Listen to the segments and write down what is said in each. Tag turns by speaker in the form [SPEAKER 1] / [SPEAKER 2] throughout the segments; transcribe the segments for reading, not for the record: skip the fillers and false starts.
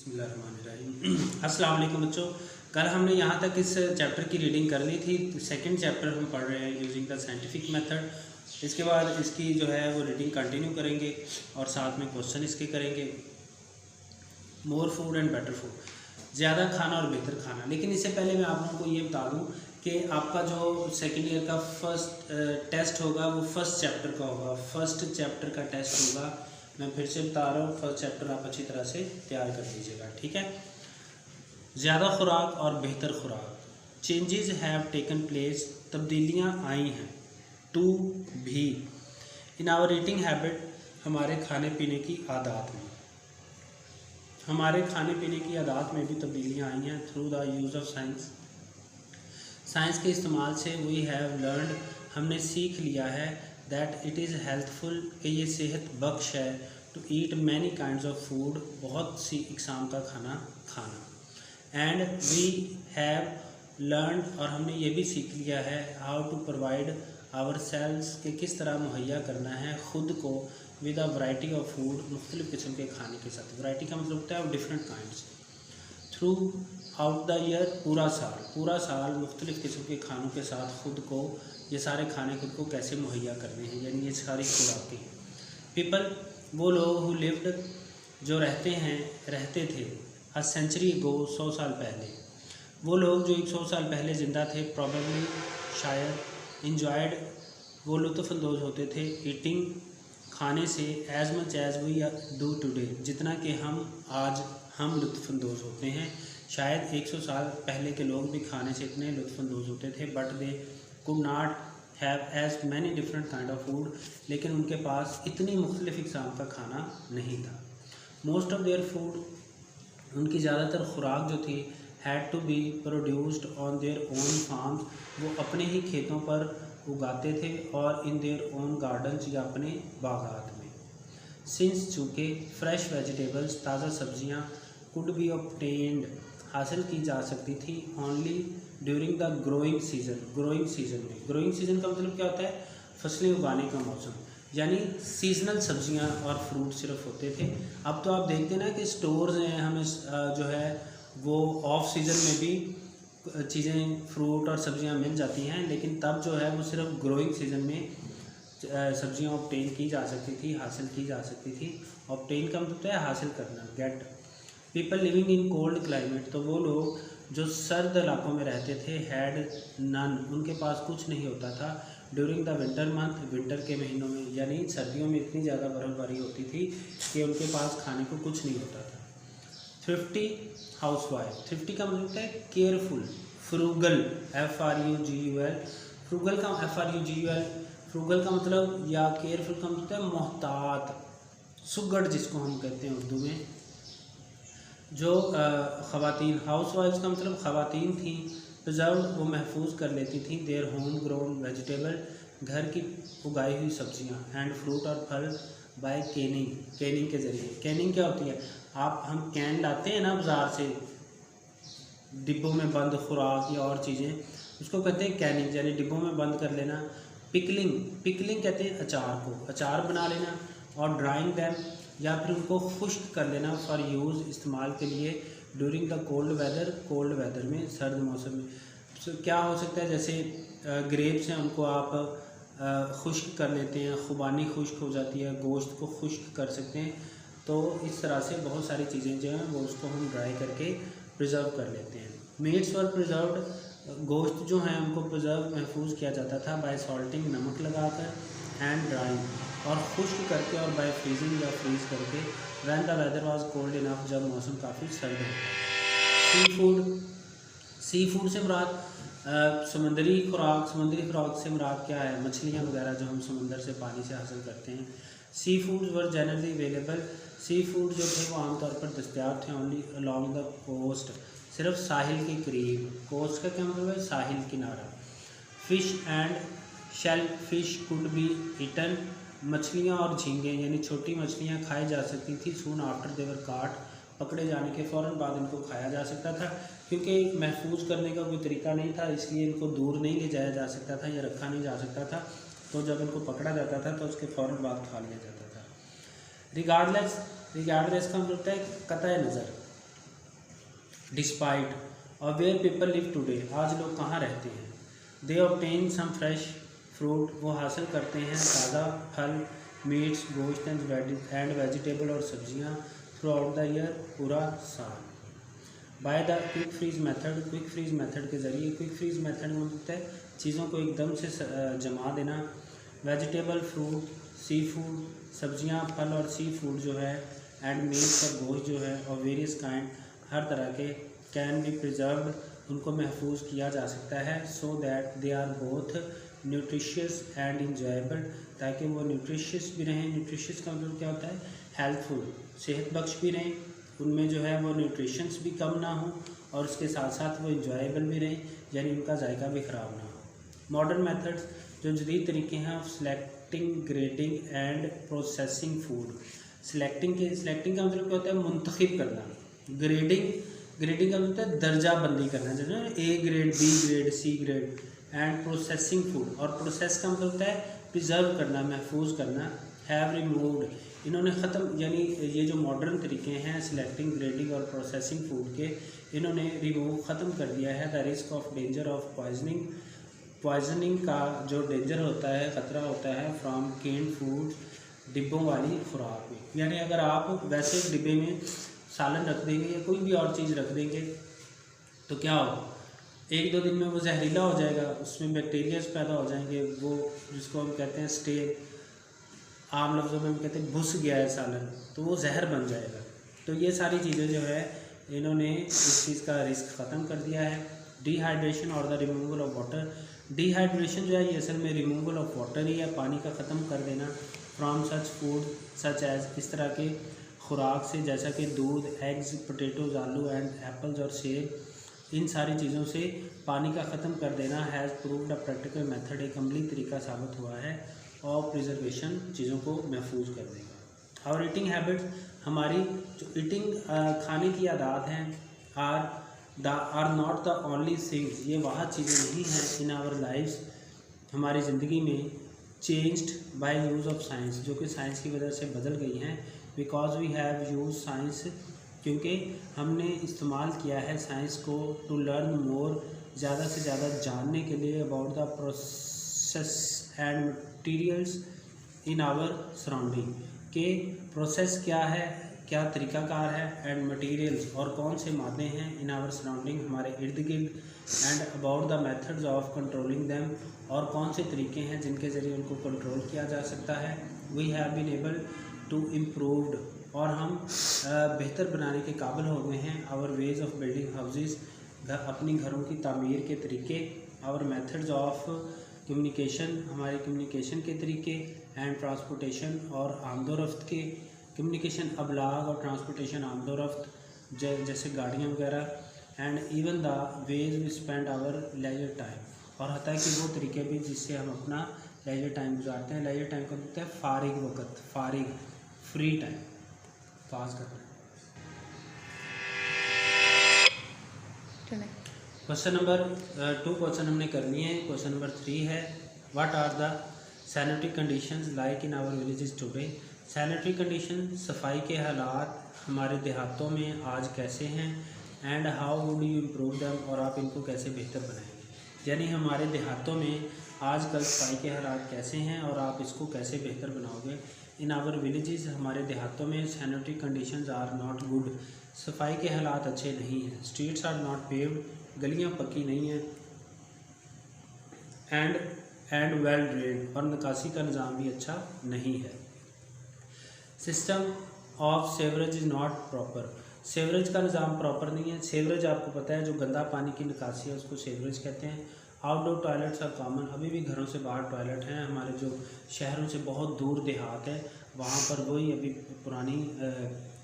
[SPEAKER 1] बिस्मिल्लाहिर्रहमानिर्रहीम। अस्सलाम वालेकुम बच्चों, कल हमने यहाँ तक इस चैप्टर की रीडिंग कर ली थी। सेकंड चैप्टर हम पढ़ रहे हैं यूजिंग द साइंटिफिक मेथड। इसके बाद इसकी जो है वो रीडिंग कंटिन्यू करेंगे और साथ में क्वेश्चन इसके करेंगे। More food and better food, ज़्यादा खाना और बेहतर खाना। लेकिन इससे पहले मैं आप लोगों को ये बता दूँ कि आपका जो सेकेंड ईयर का फर्स्ट टेस्ट होगा वो फर्स्ट चैप्टर का होगा। फर्स्ट चैप्टर का टेस्ट होगा, मैं फिर से बता रहा हूँ, फर्स्ट चैप्टर आप अच्छी तरह से तैयार कर लीजिएगा, ठीक है। ज़्यादा खुराक और बेहतर खुराक। चेंजेस हैव टेकन प्लेस, तब्दीलियाँ आई हैं। टू भी इन आवर ईटिंग हैबिट, हमारे खाने पीने की आदत में, हमारे खाने पीने की आदत में भी तब्दीलियाँ आई हैं। Through the use of science, science के इस्तेमाल से वी हैव लर्नड, हमने सीख लिया है दैट इट इज़ हेल्थफुल, कि ये सेहत बख्श है। To eat many kinds of food, बहुत सी इकसाम का खाना खाना। एंड वी हैव लर्न, और हमने ये भी सीख लिया है how to provide our cells, के किस तरह मुहैया करना है ख़ुद को with a variety of food, मुख्तलिफ़ किस्म के खाने के साथ। वैरायटी का मतलब होता है different kinds. Through out the year, पूरा साल मुख्तलिफ़ किस्म के खानों के साथ ख़ुद को ये सारे खाने खुद को कैसे मुहैया करने हैं, यानी ये सारी खुराकें। पीपल, वो लोग हु लिव्ड, जो रहते थे अ सेंचुरी गो, 100 साल पहले। वो लोग जो 100 साल पहले ज़िंदा थे, प्रॉबेबली शायद, इंजॉयड, वो लुत्फ़अंदोज़ होते थे, ईटिंग, खाने से, as much as we do today, जितना कि हम लुत्फ़अंदोज़ होते हैं। शायद 100 साल पहले के लोग भी खाने से इतने लुत्फ़अंदोज़ होते थे, but they could not have as many different kind of food, लेकिन उनके पास इतनी मुख्तलिफ़ इक़साम का खाना नहीं था। मोस्ट ऑफ देयर फूड, उनकी ज़्यादातर खुराक जो थी, had to be produced on their own farms, वो अपने ही खेतों पर उगाते थे, और इन देयर ओन गार्डन्स, या अपने बागात में। सिंस, चूँकि फ्रेश वेजिटेबल्स, ताज़ा सब्जियाँ, कुड बी ऑब्टेन्ड, हासिल की जा सकती थी, only during the growing season में। ग्रोइंग सीज़न का मतलब क्या होता है? फसलें उगाने का मौसम, यानी सीजनल सब्जियां और फ्रूट सिर्फ होते थे। अब तो आप देखते हैं ना कि स्टोर्स हैं, हमें जो है वो ऑफ सीज़न में भी चीज़ें, फ्रूट और सब्जियां मिल जाती हैं, लेकिन तब जो है वो सिर्फ ग्रोइंग सीज़न में सब्जियां ऑब्टेन की जा सकती थी, हासिल की जा सकती थी। ऑब्टेन का मतलब है हासिल करना, get. People living in cold climate, तो वो लोग जो सर्द इलाकों में रहते थे, हैड नन, उनके पास कुछ नहीं होता था। During the winter month, winter के महीनों में, यानी सर्दियों में इतनी ज़्यादा बर्फ़बारी होती थी कि उनके पास खाने को कुछ नहीं होता था। थ्रिफ्टी हाउसवाइफ, थ्रिफ्टी का मतलब होता है केयरफुल, फ्रूगल, FRUGUL, फ्रूगल का FRUGUL, फ्रूगल का मतलब, या केयरफुल का मतलब है मोहतात, सुगड़ जिसको हम कहते हैं उर्दू में। जो ख़वातीन, हाउस वाइफ्स का मतलब ख़वातीन थी, प्रिजर्व, वो महफूज कर लेती थी, देयर होम ग्रोन वेजिटेबल, घर की उगाई हुई सब्जियां, एंड फ्रूट और फल, बाय कैनिंग के ज़रिए। कैनिंग क्या होती है? हम कैन लाते हैं ना बाज़ार से, डिब्बों में बंद खुराक या और चीज़ें, उसको कहते हैं कैनिंग, यानी डिब्बों में बंद कर लेना। पिकलिंग कहते हैं अचार को, अचार बना लेना। और ड्राइंग दैम, या फिर उनको खुश्क कर लेना, फॉर यूज़, इस्तेमाल के लिए, ड्यूरिंग द कोल्ड वेदर में, सर्द मौसम में। तो क्या हो सकता है, जैसे ग्रेप्स हैं, उनको आप खुश्क कर लेते हैं, खुबानी खुश्क हो जाती है, गोश्त को खुश्क कर सकते हैं। तो इस तरह से बहुत सारी चीज़ें जो हैं वो उसको हम ड्राई करके प्रिजर्व कर लेते हैं। मीट्स और प्रिजर्व्ड, गोश्त जो हैं उनको प्रिजर्व, महफूज किया जाता था, बाय सॉल्टिंग, नमक लगाकर, एंड ड्राइंग, और खुश्क करके, और बाय फ्रीजिंग, या फ्रीज करके। When the weather was cold enough, जब मौसम काफ़ी सर्द हो। सी फूड से मुराद समुद्री खुराक से मुराद क्या है? मछलियाँ वगैरह जो हम समुंदर से, पानी से हासिल करते हैं। Sea foods were generally available, sea food जो थे वो आमतौर पर दस्तियाब थे, ओनली अलॉन्ग द कोस्ट, सिर्फ साहिल के करीब। कोस्ट का क्या मतलब है? साहिल, किनारा। Fish and shellfish could be eaten, मछलियाँ और झींगे, यानी छोटी मछलियाँ खाई जा सकती थी। सून आफ्टर देवर काट, पकड़े जाने के फ़ौरन बाद इनको खाया जा सकता था, क्योंकि महफूज करने का कोई तरीका नहीं था, इसलिए इनको दूर नहीं ले जाया जा सकता था या रखा नहीं जा सकता था। तो जब इनको पकड़ा जाता था तो उसके फ़ौरन बाद खा लिया जाता था। रिगार्डलेस का मतलब होता है कतई नज़र, डिस्पाइट और वेयर पीपल लिव टुडे, आज लोग कहाँ रहते हैं। दे ऑब्टेन सम फ्रेश फ्रूट, वो हासिल करते हैं ताज़ा फल, मीट्स गोश्त एंड वेजिटेबल और सब्जियाँ थ्रू आउट द ईयर, पूरा साल। By the quick freeze method, quick freeze method के ज़रिए, क्विक फ्रीज मेथड में होता है चीज़ों को एकदम से जमा देना। वेजिटेबल फ्रूट, सी फूड, सब्जियां, फल और सी फूड जो है, एंड मीट और गोश्त जो है, और वेरियस काइंड, हर तरह के, कैन बी प्रिजर्व्ड, उनको महफूज किया जा सकता है, so that they are both nutritious and enjoyable, ताकि वो न्यूट्रिशियस भी रहें। न्यूट्रिशियस का मतलब क्या होता है, हेल्पफुल, सेहत बख्श भी रहें, उनमें जो है वो न्यूट्रिशंस भी कम ना हो, और उसके साथ साथ वो इंजॉयबल भी रहें, यानी उनका जायका भी ख़राब ना हो। मॉडर्न मेथड्स, जो जदीद तरीके हैं of selecting, grading and processing food. Selecting का मतलब क्या होता है, मुंतखब करना। ग्रेडिंग का मतलब है दर्जा बंदी करना, जैसे A grade, B grade, C grade. And processing food, और प्रोसेस का मतलब होता है प्रिजर्व करना, महफूज करना। हैव रिमूव्ड, इन्होंने ख़त्म, यानी ये जो मॉडर्न तरीके हैं सिलेक्टिंग, ग्रेडिंग और प्रोसेसिंग फूड के, इन्होंने रिमूव ख़त्म कर दिया है the risk of danger of poisoning का जो डेंजर होता है, ख़तरा होता है फ्रॉम कैन्ड फूड, डिब्बों वाली खुराक में। यानी अगर आप वैसे एक डिब्बे में सालन रख देंगे या कोई भी और चीज़ रख देंगे तो क्या हो, एक दो दिन में वो जहरीला हो जाएगा, उसमें बैक्टीरियाज पैदा हो जाएंगे, वो जिसको हम कहते हैं स्टे, आम लफ्ज़ों में हम कहते हैं घुस गया है सालन, तो वो जहर बन जाएगा। तो ये सारी चीज़ें जो है इन्होंने इस चीज़ का रिस्क ख़त्म कर दिया है। डिहाइड्रेशन और the removal of water, dehydration जो है ये असल में रिमूवल ऑफ वाटर ही है, पानी का ख़त्म कर देना। From such food such as, इस तरह के खुराक से, जैसा कि दूध, एग्स, पोटैटोज, आलू एंड एप्पल्स और सेब, इन सारी चीज़ों से पानी का ख़त्म कर देना has proved a practical method, एक अमली तरीका साबित हुआ है, और प्रिजर्वेशन, चीज़ों को महफूज कर देगा। और ईटिंग हैबिट्स, हमारी जो ईटिंग खाने की आदत हैं, are not the only things, ये वह चीज़ें नहीं हैं इन आवर लाइफ्स, हमारी ज़िंदगी में, changed by use of science, जो कि साइंस की वजह से बदल गई हैं। Because we have use science, क्योंकि हमने इस्तेमाल किया है साइंस को, टू लर्न मोर, ज़्यादा से ज़्यादा जानने के लिए, about the process and materials in our surrounding, के प्रोसेस क्या है, क्या तरीक़ाकार है, एंड मटेरियल्स, और कौन से मादे हैं, इन आवर सराउंडिंग, हमारे इर्द गिर्द, and about the methods of controlling them, और कौन से तरीके हैं जिनके ज़रिए उनको कंट्रोल किया जा सकता है। We have been able to improved, और हम बेहतर बनाने के काबिल हो गए हैं। Our ways of building houses, अपनी घरों की तामीर के तरीके। आवर मेथड्स ऑफ कम्युनिकेशन, हमारे कम्युनिकेशन के तरीके। एंड ट्रांसपोर्टेशन, और आमदोरफ्त के कम्युनिकेशन, अबलाग और ट्रांसपोर्टेशन, आमदोरफ्त, जैसे गाड़ियाँ वगैरह। And even the ways we spend our leisure time, और हता है कि वो तरीके भी जिससे हम अपना लेजर टाइम गुजारते हैं। लेजर टाइम का मतलब है फारिग वक्त, फारिग, फ्री टाइम, पास करना। क्वेश्चन नंबर 2 क्वेश्चन हमने करनी है। क्वेश्चन नंबर 3 है, what are the sanitary conditions like in our villages today. Sanitary condition, सफाई के हालात हमारे देहातों में आज कैसे हैं, and how would you improve them, और आप इनको कैसे बेहतर बनाएंगे। यानी हमारे देहातों में आजकल सफाई के हालात कैसे हैं और आप इसको कैसे बेहतर बनाओगे। इन आवर विलेजेस, हमारे देहातों में sanitary conditions are not good, सफाई के हालात अच्छे नहीं हैं। स्ट्रीट्स आर नॉट पेव्ड, गलियां पक्की नहीं हैं। एंड वेल ड्रेन्ड, और निकासी का निज़ाम भी अच्छा नहीं है। System of sewerage is not proper, sewerage का निज़ाम प्रॉपर नहीं है। सेवरेज आपको पता है, जो गंदा पानी की निकासी है उसको सेवरेज कहते हैं। आउटडोर टॉयलेट्स आर कॉमन, अभी भी घरों से बाहर टॉयलेट हैं। हमारे जो शहरों से बहुत दूर देहात है वहाँ पर वही अभी पुरानी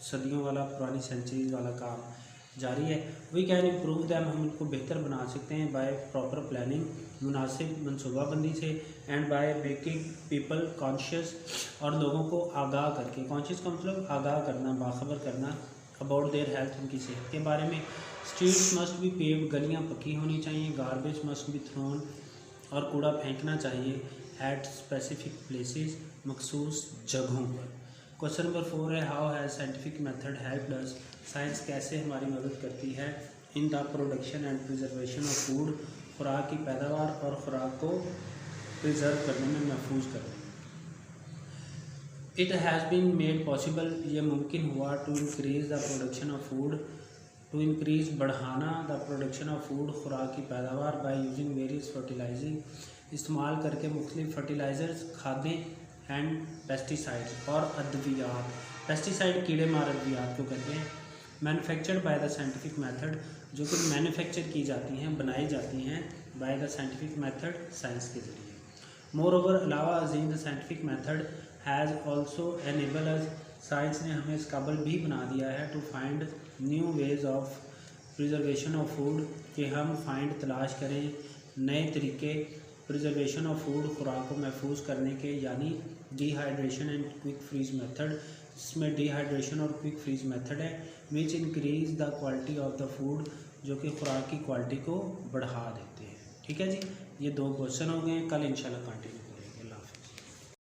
[SPEAKER 1] सदियों वाला, पुरानी सेंचुरीज वाला काम जारी है। वी कैन इम्प्रूव दैम, हम इनको बेहतर बना सकते हैं बाय प्रॉपर प्लानिंग, मुनासिब मनसूबाबंदी से। And by making people conscious, और लोगों को आगाह करके, कॉन्शियस का मतलब आगाह करना, बाखबर करना, अबाउट देयर हेल्थ, उनकी सेहत के बारे में। स्ट्रीट्स मस्ट बी पेव्ड, गलियाँ पक्की होनी चाहिए। गार्बेज मस्ट बी थ्रोन, और कूड़ा फेंकना चाहिए एट स्पेसिफिक प्लेसेस, मखसूस जगहों पर। क्वेश्चन नंबर 4 है, how has scientific method helped us science कैसे हमारी मदद करती है in the production and preservation of food, खुराक की पैदावार और खुराक को प्रिजर्व करने में, महफूज करने में। It has been made possible, ये मुमकिन हुआ, to increase the production of food, to increase बढ़ाना, द प्रोडक्शन ऑफ फूड, खुराक की पैदावार, बाय यूजिंग वेरियस फर्टिलाइजिंग, इस्तेमाल करके मुख्तलिफ फर्टिलाइज़र्स, खादें एंड पेस्टिसाइड्स और अद्वियात। पेस्टिसाइड कीड़े मार अद्वियात को कहते हैं। Manufactured by the scientific method, जो कि मैन्युफैक्चर की जाती हैं, बनाई जाती हैं by the scientific method, science के ज़रिए। मोर ओवर, अलावा अजीम the scientific method has also enable us, science ने हमें इस काबिल भी बना दिया है, to find new ways of preservation of food, कि हम फाइंड तलाश करें नए तरीके प्रिजर्वेशन ऑफ फूड, खुराक को महफूज करने के, यानी dehydration and quick freeze method, इसमें डिहाइड्रेशन और क्विक फ्रीज मेथड है, which increase the quality of the food, जो कि खुराक की क्वालिटी को बढ़ा देते हैं। ठीक है जी, ये 2 क्वेश्चन हो गए, कल इंशाल्लाह कंटिन्यू।